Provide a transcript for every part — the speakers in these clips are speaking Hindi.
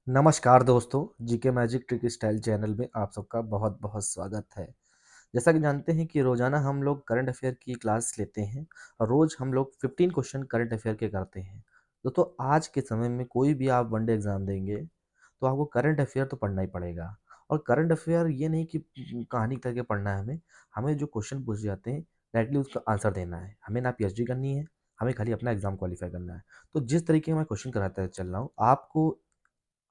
नमस्कार दोस्तों, GK magic trick style channel में आप सबका बहुत बहुत स्वागत है। जैसा कि जानते हैं कि रोजाना हम लोग करंट अफेयर की क्लास लेते हैं और रोज हम लोग 15 क्वेश्चन करंट अफेयर के करते हैं। दोस्तों, आज के समय में कोई भी आप वनडे एग्जाम देंगे तो आपको करंट अफेयर तो पढ़ना ही पड़ेगा। और करंट अफेयर ये नहीं कि कहानी करके पढ़ना है, हमें हमें जो क्वेश्चन पूछे जाते हैं डायरेक्टली उसका आंसर देना है। हमें ना पीएचडी करनी है, हमें खाली अपना एग्जाम क्वालिफाई करना है। तो जिस तरीके का मैं क्वेश्चन कराता चल रहा हूँ, आपको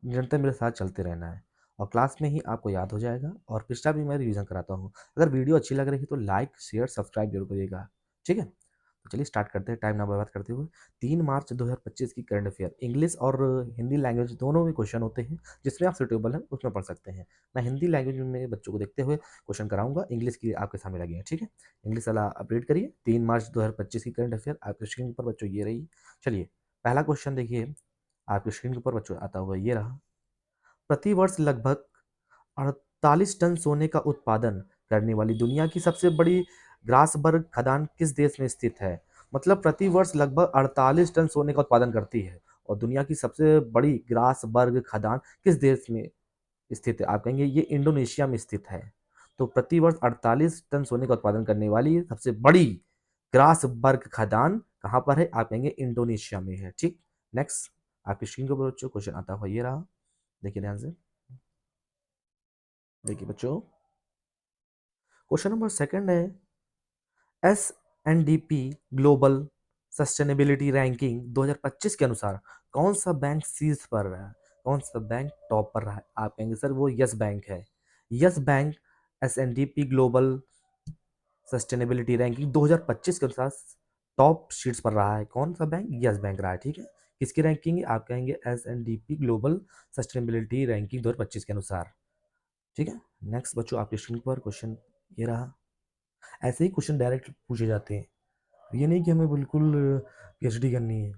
निरंतर मेरे साथ चलते रहना है और क्लास में ही आपको याद हो जाएगा। और पिछला भी मैं रिवीजन कराता हूँ। अगर वीडियो अच्छी लग रही है तो लाइक शेयर सब्सक्राइब जरूर करिएगा। ठीक है, तो चलिए स्टार्ट करते हैं टाइम ना बर्बाद करते हुए। 3 मार्च 2025 की करंट अफेयर इंग्लिश और हिंदी लैंग्वेज दोनों में क्वेश्चन होते हैं। जिसमें आप सुटेबल हैं उसमें पढ़ सकते हैं। मैं हिंदी लैंग्वेज में बच्चों को देखते हुए क्वेश्चन कराऊंगा, इंग्लिश की आपके सामने लगे हैं। ठीक है, इंग्लिश वाला अपडेट करिए। 3 मार्च 2025 की करंट अफेयर आपके स्क्रीन पर बच्चों ये रही। चलिए पहला क्वेश्चन देखिए, आपके स्क्रीन के ऊपर बच्चों आता हुआ ये रहा। प्रतिवर्ष लगभग 48 टन सोने का उत्पादन करने वाली दुनिया की सबसे बड़ी ग्रासबर्ग खदान किस देश में स्थित है? मतलब प्रतिवर्ष लगभग 48 टन सोने का उत्पादन करती है और दुनिया की सबसे बड़ी ग्रासबर्ग खदान किस देश में स्थित है? आप कहेंगे ये इंडोनेशिया में स्थित है। तो प्रतिवर्ष 48 टन सोने का उत्पादन करने वाली सबसे बड़ी ग्रासबर्ग खदान कहाँ पर है? आप कहेंगे इंडोनेशिया में है। ठीक, नेक्स्ट आपकी स्क्रीन के ऊपर बच्चों क्वेश्चन आता हुआ ये रहा। देखिए ध्यान से, देखिए बच्चों, क्वेश्चन नंबर सेकंड है, S N D P global sustainability ranking 2025 के अनुसार कौन सा बैंक शीर्ष पर रहा है? कौन सा बैंक टॉप पर रहा है? आप कहेंगे सर वो यस बैंक है। Yes Bank S N D P global sustainability ranking 2025 के अनुसार टॉप शीट्स पर रहा है। कौन सा बैंक? यस बैंक रहा है। ठीक है, किसकी रैंकिंग है? आप कहेंगे S N D P global sustainability ranking 2025 के अनुसार। ठीक है, नेक्स्ट बच्चों आपके स्क्रीन पर क्वेश्चन ये रहा। ऐसे ही क्वेश्चन डायरेक्ट पूछे जाते हैं, ये नहीं कि हमें बिल्कुल पीएचडी करनी है।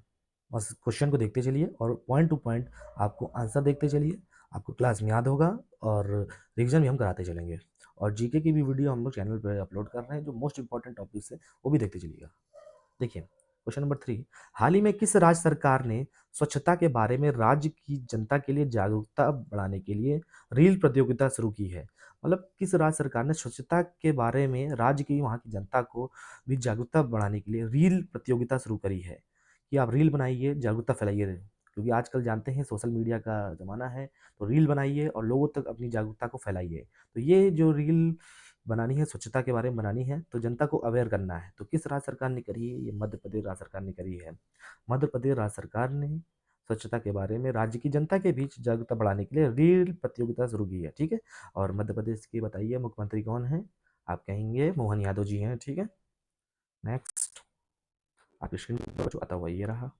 बस क्वेश्चन को देखते चलिए और पॉइंट टू पॉइंट आपको आंसर देखते चलिए, आपको क्लास में याद होगा और रिवीजन भी हम कराते चलेंगे। और जीके की भी वीडियो हम लोग चैनल पर अपलोड कर रहे हैं, जो मोस्ट इंपॉर्टेंट टॉपिक्स है वो भी देखते चलिएगा। देखिए क्वेश्चन नंबर 3, हाल ही में किस राज्य सरकार ने स्वच्छता के बारे में राज्य की जनता के लिए जागरूकता बढ़ाने के लिए रील प्रतियोगिता शुरू की है? मतलब किस राज्य सरकार ने स्वच्छता के बारे में राज्य की वहाँ की जनता को भी जागरूकता बढ़ाने के लिए रील प्रतियोगिता शुरू करी है कि आप रील बनाइए, जागरूकता फैलाइए। क्योंकि आजकल जानते हैं सोशल मीडिया का ज़माना है, तो रील बनाइए और लोगों तक अपनी जागरूकता को फैलाइए। तो ये जो रील बनानी है, स्वच्छता के बारे में बनानी है, तो जनता को अवेयर करना है। तो किस राज्य सरकार ने करी है? ये मध्य प्रदेश राज्य सरकार ने करी है। मध्य प्रदेश राज्य सरकार ने स्वच्छता के बारे में राज्य की जनता के बीच जागरूकता बढ़ाने के लिए रील प्रतियोगिता शुरू की है। ठीक है, और मध्य प्रदेश की बताइए मुख्यमंत्री कौन है? आप कहेंगे मोहन यादव जी हैं। ठीक है, नेक्स्ट आपकी स्क्रीन पर जो आता हुआ ये रहा।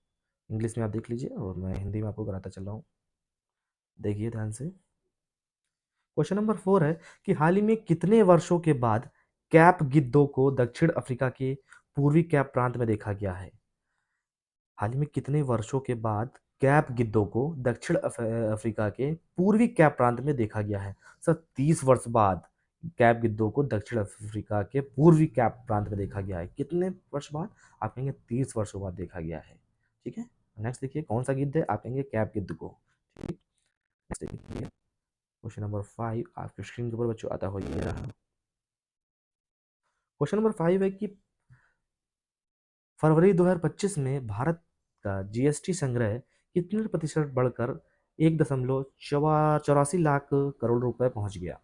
इंग्लिश में आप देख लीजिए और मैं हिंदी में आपको कराता चल रहा हूँ। देखिए ध्यान से, क्वेश्चन नंबर 4 है कि हाल ही में कितने वर्षों के बाद कैप गिद्धों को दक्षिण अफ्रीका के पूर्वी कैप प्रांत में देखा गया है? हाल ही में कितने वर्षों के बाद कैप गिद्धों को दक्षिण अफ्रीका के पूर्वी कैप प्रांत में देखा गया है? सर 30 वर्ष बाद कैप गिद्धों को दक्षिण अफ्रीका के पूर्वी कैप प्रांत में देखा गया है। कितने वर्ष बाद? आप कहेंगे 30 वर्षों बाद देखा गया है। ठीक है, नेक्स्ट देखिए कौन सा गिद्ध है? आप कहेंगे कैप गिद्ध को। ठीक, नेक्स्ट देखिए क्वेश्चन नंबर 5 आपके स्क्रीन के ऊपर बच्चों आता हुआ ये रहा। क्वेश्चन नंबर 5 है कि फरवरी 2025 में भारत का जीएसटी संग्रह कितने प्रतिशत बढ़कर 1,84 लाख करोड़ रुपए पहुंच गया?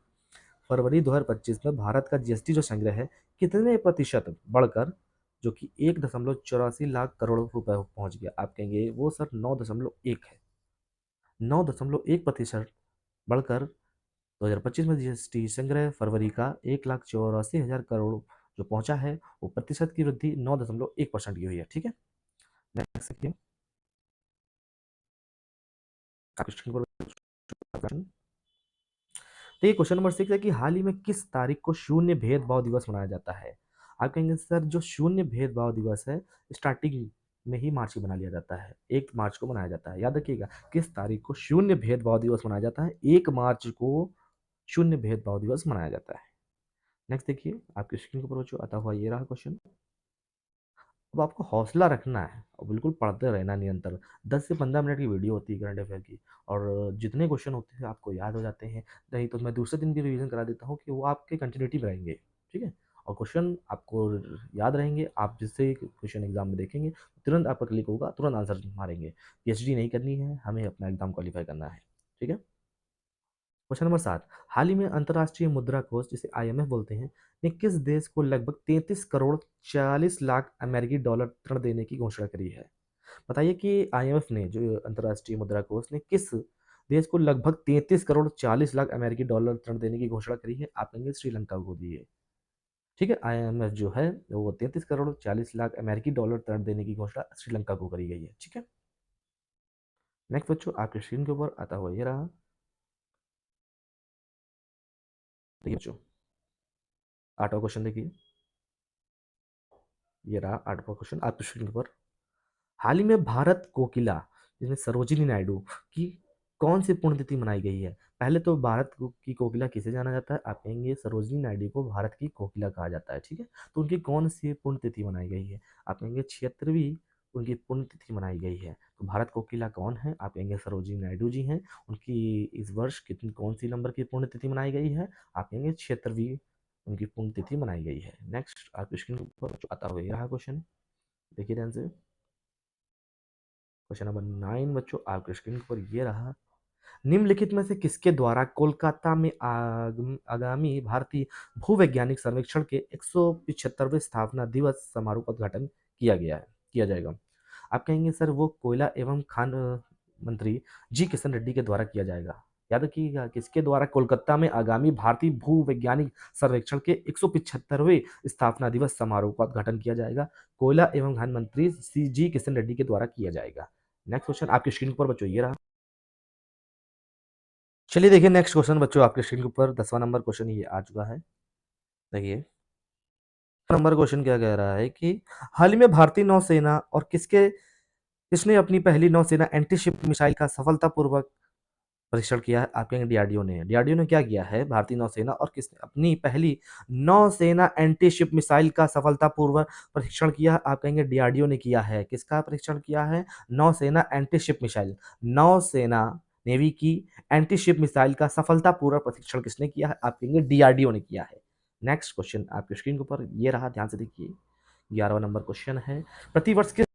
फरवरी 2025 में भारत का जीएसटी जो संग्रह है कितने प्रतिशत बढ़कर जो कि 1,84 लाख करोड़ रुपए पहुंच गया? आप कहेंगे वो सर 9.1 है। 9.1% बढ़कर 2025 में जीएसटी संग्रह फरवरी का 1,84,000 करोड़ जो पहुंचा है, वो प्रतिशत की वृद्धि 9.1% की हुई है। ठीक है, नेक्स्ट देखिए आपके स्क्रीन पर क्वेश्चन। तो ये क्वेश्चन नंबर 6 है कि हाल ही में किस तारीख को शून्य भेदभाव दिवस मनाया जाता है? आप कहेंगे सर जो शून्य भेदभाव दिवस है स्टार्टिंग में ही मार्च में बना लिया जाता है, 1 मार्च को मनाया जाता है। याद रखिएगा किस तारीख को शून्य भेदभाव दिवस मनाया जाता है? 1 मार्च को शून्य भेदभाव दिवस मनाया जाता है। नेक्स्ट देखिए आपके स्क्रीन के ऊपर जो आता हुआ ये रहा क्वेश्चन। अब आपको हौसला रखना है और बिल्कुल पढ़ते रहना निरंतर। 10 से 15 मिनट की वीडियो होती है करंट अफेयर की, और जितने क्वेश्चन होते हैं आपको याद हो जाते हैं। नहीं तो मैं दूसरे दिन भी रिवीजन करा देता हूँ कि वो आपके कंटिन्यूटी में रहेंगे, ठीक है। और क्वेश्चन आपको याद रहेंगे, आप जिससे क्वेश्चन एग्जाम में देखेंगे तुरंत आपका क्लिक होगा, तुरंत आंसर मारेंगे। पीएचडी नहीं करनी है, हमें अपना एग्जाम क्वालिफाई करना है, ठीक है। क्वेश्चन नंबर 7, हाल ही में अंतर्राष्ट्रीय मुद्रा कोष जिसे आईएमएफ बोलते हैं ने किस देश को लगभग 33 करोड़ 40 लाख अमेरिकी डॉलर ऋण देने की घोषणा करी है? बताइए कि आईएमएफ ने, जो अंतर्राष्ट्रीय मुद्रा कोष ने, किस देश को लगभग 33 करोड़ 40 लाख अमेरिकी डॉलर ऋण देने की घोषणा करी है? आप कहेंगे श्रीलंका को दी है, ठीक है। आईएमएफ जो है वो 33 करोड़ 40 लाख अमेरिकी डॉलर ऋण देने की घोषणा श्रीलंका को करी गई है, ठीक है। नेक्स्ट बच्चों, आपके स्क्रीन के ऊपर आता हुआ ये रहा, देखिए बच्चों, 8वां क्वेश्चन देखिए, ये रहा 8वां क्वेश्चन आपके स्क्रीन के ऊपर। हाल ही में भारत कोकिला जिसमें सरोजिनी नायडू की कौन सी पुण्यतिथि मनाई गई है? पहले तो की कोकिला किसे जाना जाता है? आप कहेंगे सरोजिनी नायडू को भारत की कोकिला कहा जाता है, ठीक है। तो उनकी कौन सी पुण्यतिथि मनाई गई है? आप कहेंगे 76वीं उनकी पुण्यतिथि मनाई गई है। तो भारत कोकिला कौन है? आप कहेंगे सरोजिनी नायडू जी हैं। उनकी इस वर्ष कितनी कौन सी नंबर की पुण्यतिथि मनाई गई है? आप कहेंगे 76वीं उनकी पुण्यतिथि मनाई गई है। नेक्स्ट आपकी स्क्रीन पर जो आता हुआ ये रहा क्वेश्चन, देखिए ध्यान से। क्वेश्चन नंबर 9 बच्चों आपके स्क्रीन पर ये रहा, निम्नलिखित में से किसके द्वारा कोलकाता में आगामी भारतीय भूवैज्ञानिक सर्वेक्षण के 175वें स्थापना दिवस समारोह का उद्घाटन किया जाएगा? आप कहेंगे सर वो कोयला एवं खान मंत्री जी किशन रेड्डी के द्वारा किया जाएगा। याद रखिएगा किसके द्वारा कोलकाता में आगामी भारतीय भूवैज्ञानिक सर्वेक्षण के 175वें स्थापना दिवस समारोह का उद्घाटन किया जाएगा? कोयला एवं खान मंत्री सी जी किशन रेड्डी के द्वारा किया जाएगा। नेक्स्ट क्वेश्चन आपकी स्क्रीन पर बच्चों ये रहा। चलिए देखिए नेक्स्ट क्वेश्चन बच्चों आपके स्क्रीन के ऊपर 10वां नंबर क्वेश्चन ये आ चुका है। देखिए नंबर क्वेश्चन क्या कह रहा है कि हाल ही में भारतीय नौसेना और किसने अपनी पहली नौसेना एंटीशिप मिसाइल का सफलतापूर्वक परीक्षण किया है? आप कहेंगे डीआरडीओ ने। डीआरडीओ ने क्या किया है? भारतीय नौसेना और किसने अपनी पहली नौसेना एंटीशिप मिसाइल का सफलतापूर्वक परीक्षण किया है? आप कहेंगे डीआरडीओ ने किया है। किसका परीक्षण किया है? नौसेना एंटीशिप मिसाइल। नौसेना नेवी की एंटीशिप मिसाइल का सफलतापूर्वक परीक्षण किसने किया है? आप कहेंगे डीआरडीओ ने किया है। नेक्स्ट क्वेश्चन आपकी स्क्रीन के ऊपर ये रहा, ध्यान से देखिए, 11वां नंबर क्वेश्चन है, प्रतिवर्ष किस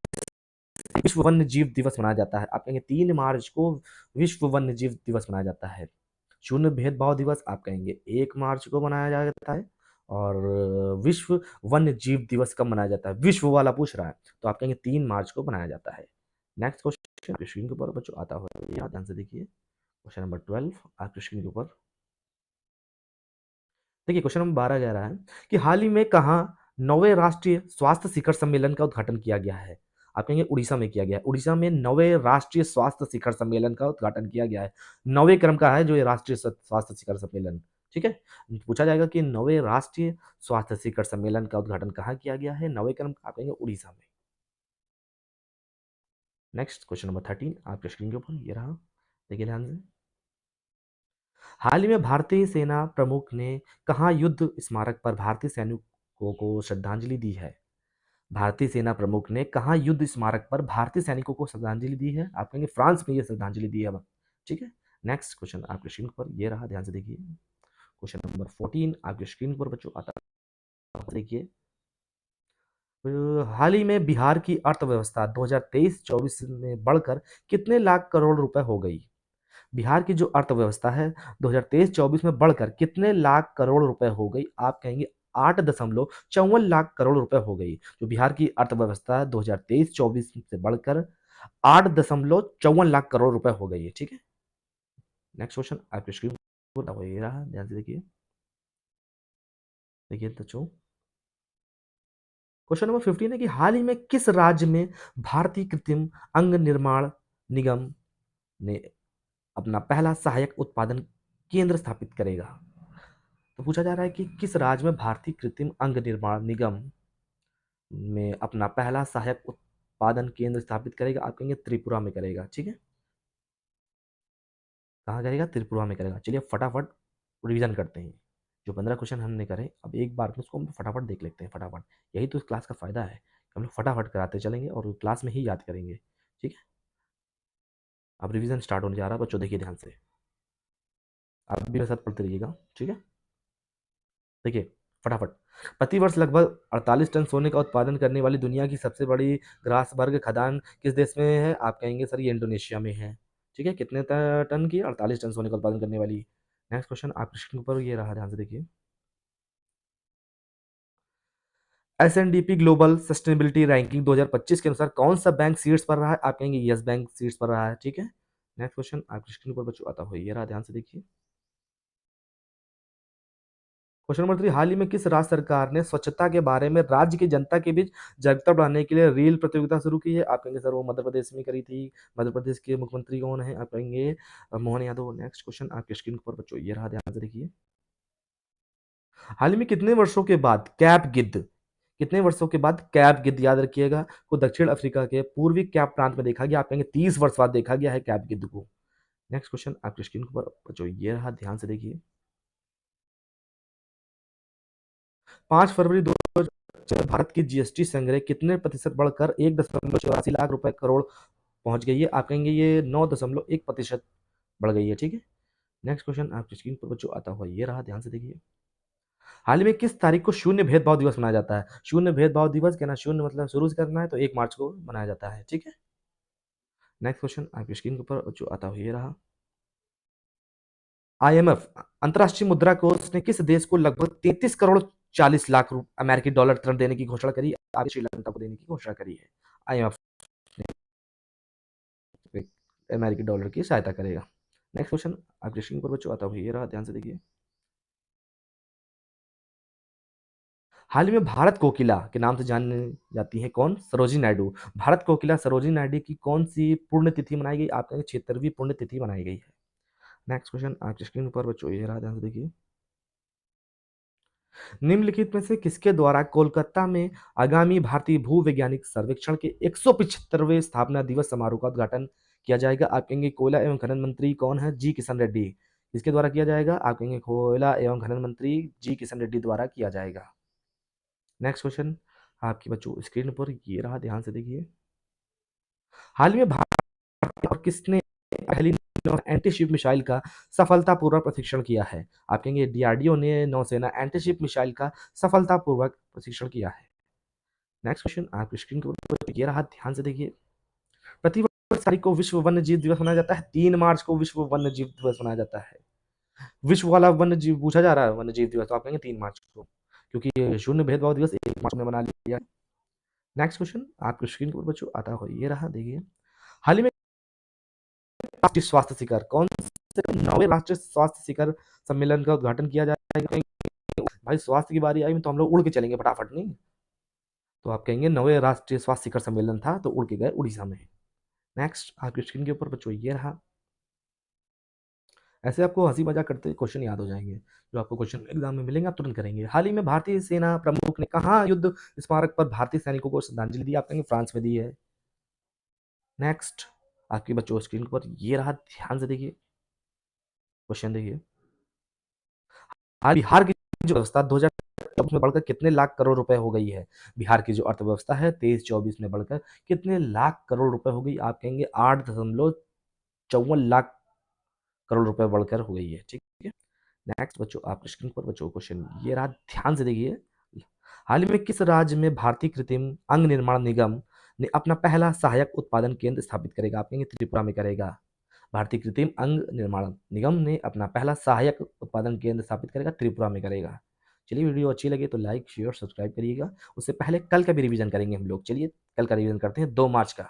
विश्व वन्य जीव दिवस मनाया जाता है? आप कहेंगे 3 मार्च को विश्व वन्य जीव दिवस मनाया जाता है। शून्य भेदभाव दिवस आप कहेंगे 1 मार्च को मनाया जाता है। और विश्व वन्य जीव दिवस कब मनाया जाता है? विश्व वाला पूछ रहा है, तो आप कहेंगे 3 मार्च को मनाया जाता है। नेक्स्ट क्वेश्चन स्क्रीन के ऊपर बच्चों आता हुआ है, यहाँ ध्यान से देखिए, क्वेश्चन नंबर 12 आपके स्क्रीन के ऊपर। देखिए क्वेश्चन नंबर 12 कह रहा है कि हाल ही में कहाँ 9वें राष्ट्रीय स्वास्थ्य शिखर सम्मेलन का उद्घाटन किया गया है? आप कहेंगे उड़ीसा में किया गया है। उड़ीसा में 9वें राष्ट्रीय स्वास्थ्य शिखर सम्मेलन का उद्घाटन किया गया है। 9वें क्रम का है जो ये राष्ट्रीय स्वास्थ्य शिखर सम्मेलन, ठीक है। पूछा जाएगा कि 9वें राष्ट्रीय स्वास्थ्य शिखर सम्मेलन का उद्घाटन कहाँ किया गया है? 9वें क्रम का, आप कहेंगे उड़ीसा में। नेक्स्ट क्वेश्चन नंबर 13 आपके स्क्रीन के ऊपर ये रहा, देखिए ध्यान से। हाल ही में भारतीय सेना प्रमुख ने कहाँ युद्ध स्मारक पर भारतीय सैनिकों को श्रद्धांजलि दी है? भारतीय सेना प्रमुख ने कहाँ युद्ध स्मारक पर भारतीय सैनिकों को श्रद्धांजलि दी है? आप कहेंगे फ्रांस में ये श्रद्धांजलि दी है, ठीक है। नेक्स्ट क्वेश्चन आपके स्क्रीन पर ये रहा, ध्यान से देखिए, क्वेश्चन नंबर 14 आपके स्क्रीन पर बच्चों आता है, देखिए। हाल ही में बिहार की अर्थव्यवस्था 2023-24 में बढ़कर कितने लाख करोड़ रुपए हो गई? बिहार की जो अर्थव्यवस्था है 2023-24 में बढ़कर कितने लाख करोड़ रुपए हो गई? आप कहेंगे 8.54 लाख करोड़ रुपए हो गई। जो बिहार की अर्थव्यवस्था 2023-24 से बढ़कर 8.54 लाख करोड़ रुपए हो गई है, ठीक है। नेक्स्ट क्वेश्चन आपकी स्क्रीन पर ये रहा, ध्यान से देखिए, देखिए बच्चों, क्वेश्चन नंबर 15 है कि हाल ही में किस राज्य में भारतीय कृत्रिम अंग निर्माण निगम ने अपना पहला सहायक उत्पादन केंद्र स्थापित करेगा? तो पूछा जा रहा है कि किस राज्य में भारतीय कृत्रिम अंग निर्माण निगम में अपना पहला सहायक उत्पादन केंद्र स्थापित करेगा? आप कहेंगे त्रिपुरा में करेगा, ठीक है। कहाँ करेगा? त्रिपुरा में करेगा। चलिए फटाफट रिवीजन करते हैं, जो 15 क्वेश्चन हमने करे अब एक बार में उसको हम फटाफट देख लेते हैं फटाफट। यही तो इस क्लास का फायदा है, हम लोग फटाफट कराते चलेंगे और क्लास में ही याद करेंगे। ठीक है, अब रिवीजन स्टार्ट होने जा रहा है बच्चों, देखिए ध्यान से, आप भी मेरे साथ पढ़ते रहिएगा। ठीक है, देखिए फटाफट। प्रतिवर्ष लगभग 48 टन सोने का उत्पादन करने वाली दुनिया की सबसे बड़ी ग्रासबर्ग खदान किस देश में है? आप कहेंगे सर ये इंडोनेशिया में है। ठीक है, कितने टन की? 48 टन सोने का उत्पादन करने वाली। नेक्स्ट क्वेश्चन आपके स्क्रीन पर ये रहा, ध्यान से देखिए। एस&पी ग्लोबल सस्टेनेबिलिटी रैंकिंग 2025 के अनुसार कौन सा बैंक शीर्ष पर रहा है? आप कहेंगे यस बैंक शीर्ष पर रहा है। ठीक है, नेक्स्ट क्वेश्चन आपके स्क्रीन पर बच्चों आता हुआ ये रहा, ध्यान से देखिए। क्वेश्चन नंबर 3, हाल ही में किस राज्य सरकार ने स्वच्छता के बारे में राज्य की जनता के बीच जागरूकता बढ़ाने के लिए रील प्रतियोगिता शुरू की है? आप कहेंगे सर वो मध्य प्रदेश में करी थी। मध्य प्रदेश के मुख्यमंत्री कौन है? आप कहेंगे मोहन यादव। नेक्स्ट क्वेश्चन आपके स्क्रीन पर बच्चों ये रहा, ध्यान से देखिए। हाल ही में कितने वर्षों के बाद कैप गिद्ध, कितने वर्षों के बाद कैप गिद्ध, याद रखिएगा, को दक्षिण अफ्रीका के पूर्वी कैप प्रांत में देखा गया? आप कहेंगे 30 वर्ष बाद देखा गया है कैप गिद्ध को। नेक्स्ट क्वेश्चन आपके स्क्रीन पर बच्चों ये रहा, ध्यान से देखिए। 5 फरवरी 2024 भारत की जीएसटी संग्रह कितने प्रतिशत बढ़कर 1.84 लाख करोड़ पहुंच गई है? आप कहेंगे ये 9.1% बढ़ गई है। ठीक है, नेक्स्ट क्वेश्चन आपकी स्क्रीन पर बच्चों आता हुआ ये रहा, ध्यान से देखिए। हाल ही में किस तारीख को शून्य भेदभाव दिवस मनाया जाता है? शून्य भेदभाव दिवस, कहना शून्य मतलब शुरू से करना है, तो 1 मार्च को मनाया जाता है। ठीक है, नेक्स्ट क्वेश्चन आपकी स्क्रीन के ऊपर बच्चों आता हुआ ये रहा। आईएमएफ अंतर्राष्ट्रीय मुद्रा कोष ने किस देश को लगभग 33 करोड़ 40 लाख अमेरिकी डॉलर ऋण देने की घोषणा करी? आगे श्रीलंका को देने की घोषणा करी है। आईएमएफ अमेरिकी डॉलर की सहायता करेगा। नेक्स्ट क्वेश्चन आपके स्क्रीन पर बच्चों आता हुआ ये रहा, ध्यान से देखिए। हाल ही में भारत कोकिला के नाम से जानी जाती है कौन? सरोजिनी नायडू। भारत कोकिला सरोजिनी नायडू की कौन सी पुण्यतिथि मनाई गई? आपका 76वीं पुण्यतिथि मनाई गई है। नेक्स्ट क्वेश्चन आपके स्क्रीन पर बच्चों ये रहा, ध्यान से देखिए। निम्नलिखित में से किसके द्वारा कोलकाता में आगामी भारतीय भूवैज्ञानिक सर्वेक्षण के 175वें स्थापना दिवस समारोह का उद्घाटन किया जाएगा? आप कहेंगे कोयला एवं खनन मंत्री कौन है? जी किशन रेड्डी। किसके द्वारा किया जाएगा? आप कहेंगे कोयला एवं खनन मंत्री जी किशन रेड्डी द्वारा किया जाएगा। नेक्स्ट क्वेश्चन आपकी बच्चों स्क्रीन पर ये रहा, ध्यान से देखिए। हाल ही में भारत और किसने पहली एंटीशिप मिसाइल का सफलतापूर्वक प्रशिक्षण किया है? आप कहेंगे डीआरडीओ ने नौसेना एंटीशिप मिसाइल का सफलतापूर्वक प्रशिक्षण किया है। नेक्स्ट क्वेश्चन आपकी स्क्रीन के ऊपर ये रहा, ध्यान से देखिए। प्रतिवर्ष तारीख को विश्व वन्य जीव दिवस मनाया जाता है। 3 मार्च को विश्व वन्य जीव दिवस मनाया जाता है। विश्व वाला वन्य जीव पूछा जा रहा है, वन्य जीव दिवस, तो आप कहेंगे 3 मार्च को, क्योंकि ये शून्य भेदभाव दिवस 1 मार्च में मना लिया। नेक्स्ट क्वेश्चन आपकी स्क्रीन के ऊपर बच्चों आता हो ये रहा, देखिए। हाल ही में राष्ट्रीय स्वास्थ्य शिखर कौन से 9वें राष्ट्रीय स्वास्थ्य शिखर सम्मेलन का उद्घाटन किया जाएगा? भाई स्वास्थ्य की बारी आई में तो हम लोग उड़ के चलेंगे फटाफट, नहीं तो आप कहेंगे 9वें राष्ट्रीय स्वास्थ्य शिखर सम्मेलन था तो उड़ के गए उड़ीसा में। नेक्स्ट आपकी स्क्रीन के ऊपर बच्चों ये रहा। ऐसे आपको हंसी मजाक करते क्वेश्चन याद हो जाएंगे, जो आपको क्वेश्चन एग्जाम में मिलेंगे आप तुरंत करेंगे। हाल ही में भारतीय सेना प्रमुख ने कहाँ युद्ध स्मारक पर भारतीय सैनिकों को श्रद्धांजलि दी? आप कहेंगे फ्रांस में दी है। नेक्स्ट आपके बच्चों स्क्रीन पर ये रहा, ध्यान से देखिए। क्वेश्चन देखिए, बिहार की जो अवस्था 2024 में बढ़कर कितने लाख करोड़ रुपए हो गई है? बिहार की जो अर्थव्यवस्था है 23-24 में बढ़कर कितने लाख करोड़ रुपए हो गई? आप कहेंगे 8.54 लाख करोड़ रुपए बढ़कर हो गई है। ठीक है, नेक्स्ट बच्चों आप स्क्रीन पर बच्चों क्वेश्चन ये रहा, ध्यान से देखिए। हाल ही में किस राज्य में भारतीय कृत्रिम अंग निर्माण निगम ने अपना पहला सहायक उत्पादन केंद्र स्थापित करेगा? आप कहेंगे त्रिपुरा में करेगा। भारतीय कृत्रिम अंग निर्माण निगम ने अपना पहला सहायक उत्पादन केंद्र स्थापित करेगा, त्रिपुरा में करेगा। चलिए वीडियो अच्छी लगे तो लाइक शेयर सब्सक्राइब करिएगा। उससे पहले कल का भी रिवीजन करेंगे हम लोग। चलिए कल का रिवीजन करते हैं, 2 मार्च का।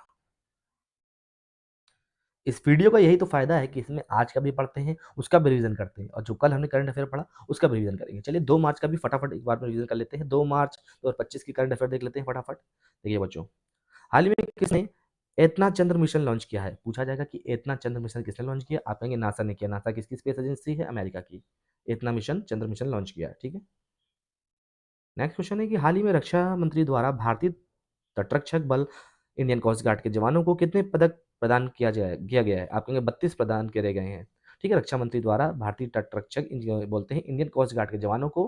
इस वीडियो का यही तो फायदा है कि इसमें आज का भी पढ़ते हैं, उसका भी रिवीजन करते हैं, और जो कल हमने करंट अफेयर पढ़ा उसका भी रिवीजन करेंगे। चलिए 2 मार्च का भी फटाफट एक बार में रिवीजन कर लेते हैं। 2 मार्च 2025 की करंट अफेयर देख लेते हैं फटाफट। देखिए बच्चों, हाल ही में किसने एतना चंद्र मिशन लॉन्च किया है? पूछा जाएगा कि एतना चंद्र मिशन किसने लॉन्च किया? आप कहेंगे नासा ने किया। नासा किसकी स्पेस एजेंसी है? अमेरिका की। एतना मिशन चंद्र मिशन लॉन्च किया है। ठीक है, नेक्स्ट क्वेश्चन है कि हाल ही में रक्षा मंत्री द्वारा भारतीय तटरक्षक बल इंडियन कोस्ट गार्ड के जवानों को कितने पदक प्रदान किया गया है? आप कहेंगे 32 प्रदान करे गए हैं। ठीक है, रक्षा मंत्री द्वारा भारतीय तटरक्षक बोलते हैं इंडियन कोस्ट गार्ड के जवानों को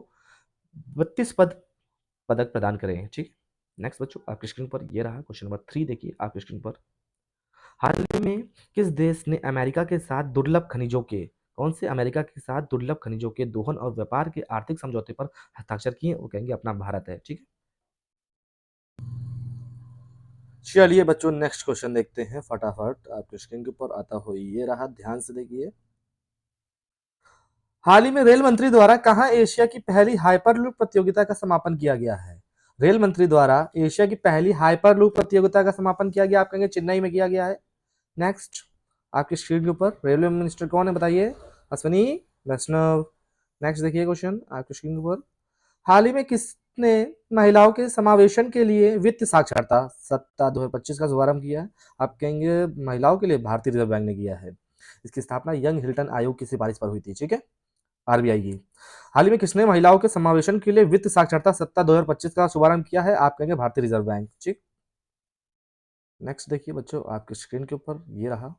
32 पदक प्रदान करे हैं। ठीक, नेक्स्ट बच्चों आपकी स्क्रीन पर ये रहा क्वेश्चन नंबर 3, देखिए आपकी स्क्रीन पर। हाल ही में किस देश ने अमेरिका के साथ दुर्लभ खनिजों के कौन से अमेरिका के साथ दुर्लभ खनिजों के दोहन और व्यापार के आर्थिक समझौते पर हस्ताक्षर किए? वो कहेंगे अपना भारत है। ठीक है, चलिए बच्चों नेक्स्ट क्वेश्चन देखते हैं फटाफट, आपके स्क्रीन के ऊपर आता हो ये रहा, ध्यान से देखिए। हाल ही में रेल मंत्री द्वारा कहां एशिया की पहली हाइपरलूप प्रतियोगिता का समापन किया गया है? रेल मंत्री द्वारा एशिया की पहली हाइपरलूप प्रतियोगिता का समापन किया गया, आप कहेंगे चेन्नई में किया गया है। नेक्स्ट आपकी स्क्रीन के ऊपर रेलवे मिनिस्टर कौन है बताइए? अश्विनी वैष्णव। नेक्स्ट देखिए क्वेश्चन आपकी स्क्रीन के ऊपर। हाल ही में किसने महिलाओं के समावेशन के लिए वित्त साक्षरता सप्ताह 2025 का शुभारंभ किया है? आप कहेंगे महिलाओं के लिए भारतीय रिजर्व बैंक ने किया है। इसकी स्थापना यंग हिल्टन आयोग की सिफारिश पर हुई थी। ठीक है, आरबीआई की। हाल ही में किसने महिलाओं के समावेशन के लिए वित्त साक्षरता सप्ताह 2025 का शुभारंभ किया है? आप कहेंगे भारतीय रिजर्व बैंक। ठीक, नेक्स्ट देखिए बच्चों आपकी स्क्रीन के ऊपर ये रहा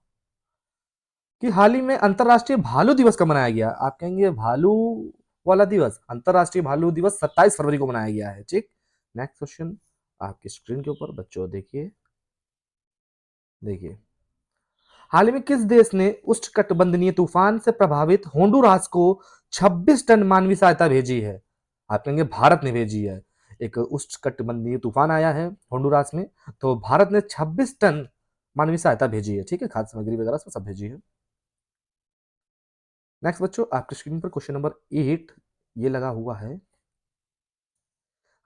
कि हाल ही में अंतरराष्ट्रीय भालू दिवस कब मनाया गया? आप कहेंगे भालू वाला दिवस, अंतरराष्ट्रीय भालू दिवस 27 फरवरी को मनाया गया है। ठीक, नेक्स्ट क्वेश्चन आपकी स्क्रीन के ऊपर बच्चों देखिए। देखिए हाल ही में किस देश ने उष्णकटिबंधीय तूफान से प्रभावित होंडुरास को 26 टन मानवीय सहायता भेजी है? आप कहेंगे भारत ने भेजी है। एक उष्णकटिबंधीय तूफान आया है होंडुरास में, तो भारत ने 26 टन मानवीय सहायता भेजी है। ठीक है, खाद्य सामग्री वगैरह सब भेजी है। नेक्स्ट बच्चों आपकी स्क्रीन पर क्वेश्चन नंबर 8 ये लगा हुआ है।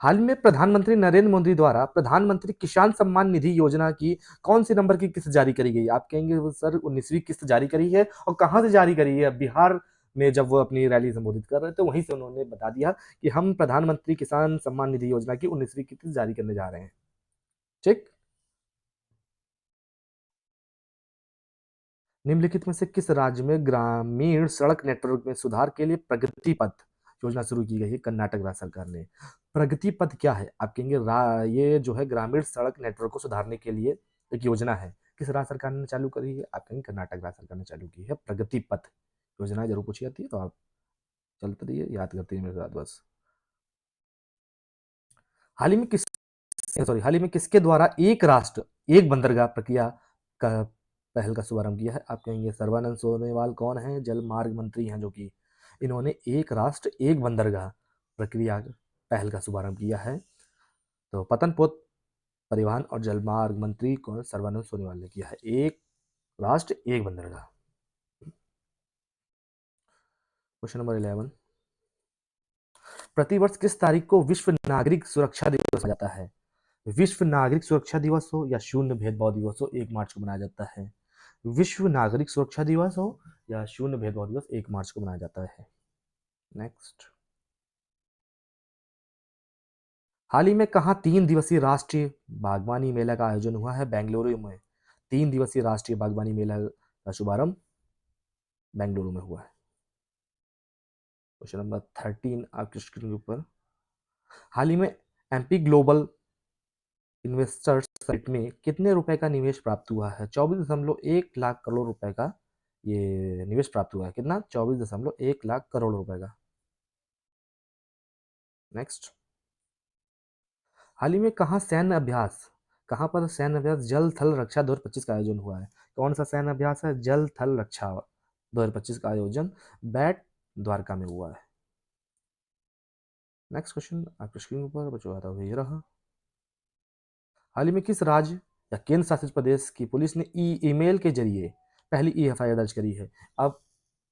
हाल में प्रधानमंत्री नरेंद्र मोदी द्वारा प्रधानमंत्री किसान सम्मान निधि योजना की कौन सी नंबर की किस्त जारी करी गई? आप कहेंगे वो सर 19वीं किस्त जारी करी है, और कहां से जारी करी है? बिहार में जब वो अपनी रैली संबोधित कर रहे थे वहीं से उन्होंने बता दिया कि हम प्रधानमंत्री किसान सम्मान निधि योजना की 19वीं किस्त जारी करने जा रहे हैं। ठीक, निम्नलिखित में से किस राज्य में ग्रामीण सड़क नेटवर्क में सुधार के लिए प्रगति पथ योजना शुरू की गई है? कर्नाटक राज्य सरकार ने। प्रगति पथ क्या है? आप कहेंगे ये जो है ग्रामीण सड़क नेटवर्क को सुधारने के लिए एक योजना है। किस राज्य सरकार ने चालू करी है? आप कहेंगे कर्नाटक राज्य सरकार ने चालू की है प्रगति पथ योजना। जरूर पूछी जाती है तो आप चलते रहिए, याद करते रहिए मेरे साथ बस। हाल ही में किस हाल ही में किसके द्वारा एक राष्ट्र एक बंदरगाह प्रक्रिया का पहल का शुभारंभ किया है? आप कहेंगे सर्बानंद सोनोवाल कौन है? जल मार्ग मंत्री हैं जो कि इन्होंने एक राष्ट्र एक बंदरगाह प्रक्रिया पहल का शुभारंभ किया है। तो पतनपोत परिवहन और जलमार्ग मंत्री कौन? सर्बानंद सोनोवाल ने किया है। एक राष्ट्र एक बंदरगाह। क्वेश्चन नंबर 11, प्रतिवर्ष किस तारीख को विश्व नागरिक सुरक्षा दिवस मनाया जाता है? विश्व नागरिक सुरक्षा दिवस हो या शून्य भेदभाव दिवस हो, 1 मार्च को मनाया जाता है। विश्व नागरिक सुरक्षा दिवस हो या शून्य भेदभाव दिवस, 1 मार्च को मनाया जाता है। नेक्स्ट, हाल ही में कहा 3 दिवसीय राष्ट्रीय बागवानी मेला का आयोजन हुआ है? बेंगलुरु में 3 दिवसीय राष्ट्रीय बागवानी मेला का शुभारंभ बेंगलुरु में हुआ है। क्वेश्चन नंबर 13 आपके स्क्रीन के ऊपर। हाल ही में एमपी ग्लोबल इन्वेस्टर्स समिट में कितने रुपए का निवेश प्राप्त हुआ है? 24.1 लाख करोड़ रुपए का ये निवेश प्राप्त हुआ है। कितना? 24.1 लाख करोड़ रुपए का। नेक्स्ट, हाल ही में कहाँ पर सैन्य अभ्यास जल थल रक्षा 2025 का आयोजन हुआ है? कौन सा सैन्य अभ्यास है? जल थल रक्षा 2025 का आयोजन बैट द्वारका में हुआ है। नेक्स्ट क्वेश्चन आपके स्क्रीन पर बच्चों आता हुआ ये रहा। हाल ही में किस राज्य या केंद्र शासित प्रदेश की पुलिस ने ईमेल के जरिए पहली एफआईआर दर्ज करी है? अब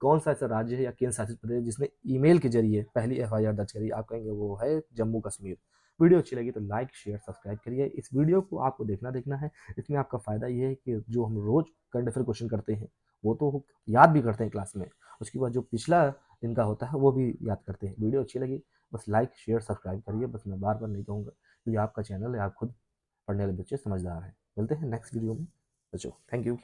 कौन सा ऐसा राज्य है या केंद्र शासित प्रदेश जिसने ईमेल के जरिए पहली एफआईआर दर्ज करी? आप कहेंगे वो है जम्मू कश्मीर। वीडियो अच्छी लगी तो लाइक शेयर सब्सक्राइब करिए। इस वीडियो को आपको देखना है। इसमें आपका फायदा ये है कि जो हम रोज करंट अफेयर क्वेश्चन करते हैं वो तो याद भी करते हैं क्लास में, उसके बाद जो पिछला दिन का होता है वो भी याद करते हैं। वीडियो अच्छी लगी बस लाइक शेयर सब्सक्राइब करिए, बस मैं बार बार नहीं कहूँगा क्योंकि आपका चैनल है, आप खुद पढ़ने वाले बच्चे समझदार हैं। मिलते हैं नेक्स्ट वीडियो में बच्चों, थैंक यू।